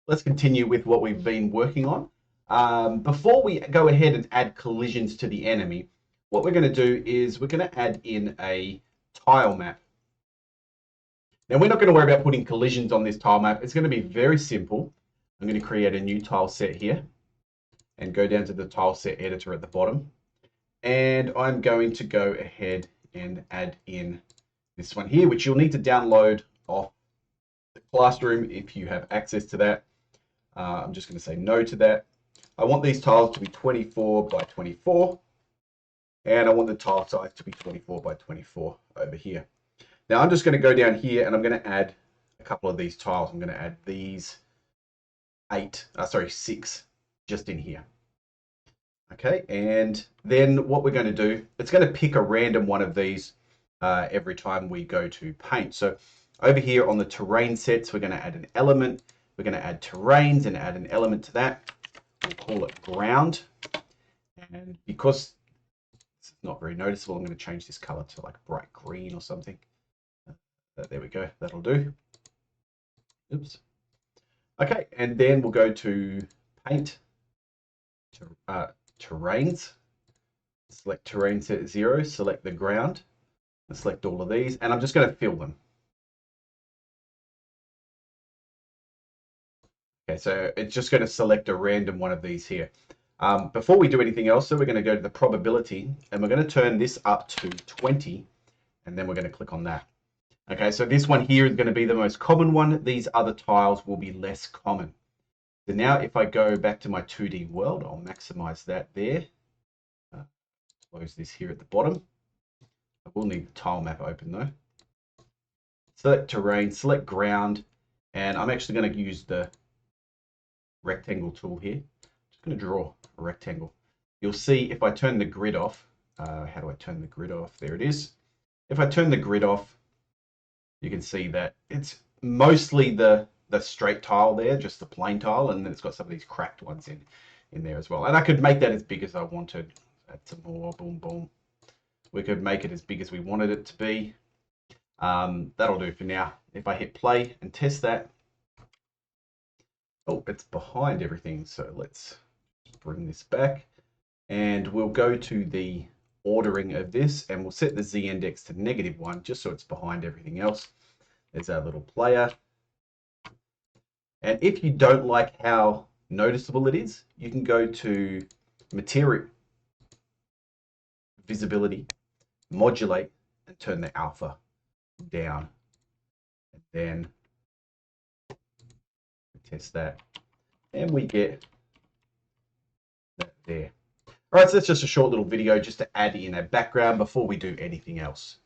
let's continue with what we've been working on. Before we go ahead and add collisions to the enemy, what we're going to do is we're going to add in a tile map. Now, we're not going to worry about putting collisions on this tile map. It's going to be very simple. I'm going to create a new tile set here and go down to the tile set editor at the bottom. And I'm going to go ahead and add in this one here, which you'll need to download off the classroom if you have access to that. I'm just going to say no to that. I want these tiles to be 24 by 24, and I want the tile size to be 24 by 24 over here. Now I'm just going to go down here and I'm going to add a couple of these tiles. I'm going to add these 6 just in here. Okay, and then what we're going to do, it's going to pick a random one of these every time we go to paint. So over here on the terrain sets, we're going to add an element. We're going to add terrains and add an element to that. We'll call it ground. And because it's not very noticeable, I'm going to change this color to like bright green or something. There we go, that'll do. Oops. Okay, and then we'll go to paint, terrains, select terrain set 0, select the ground, and select all of these, and I'm just going to fill them. Okay, so it's just going to select a random one of these here. Before we do anything else, so we're going to go to the probability, and we're going to turn this up to 20, and then we're going to click on that. Okay, so this one here is going to be the most common one. These other tiles will be less common. So now if I go back to my 2D world, I'll maximize that there. Close this here at the bottom. I will need the tile map open though. Select terrain, select ground, and I'm actually going to use the rectangle tool here. Just going to draw a rectangle. You'll see if I turn the grid off, how do I turn the grid off? There it is. If I turn the grid off, you can see that it's mostly the straight tile there, just the plain tile, and then it's got some of these cracked ones in there as well. And I could make that as big as I wanted. Add some more, boom, boom. We could make it as big as we wanted it to be. That'll do for now. If I hit play and test that, oh, it's behind everything. So let's bring this back, and we'll go to the ordering of this, and we'll set the Z index to -1, just so it's behind everything else. There's our little player. And if you don't like how noticeable it is, you can go to material, visibility, modulate, and turn the alpha down. And then test that, and we get that there. All right, so that's just a short little video just to add in a background before we do anything else.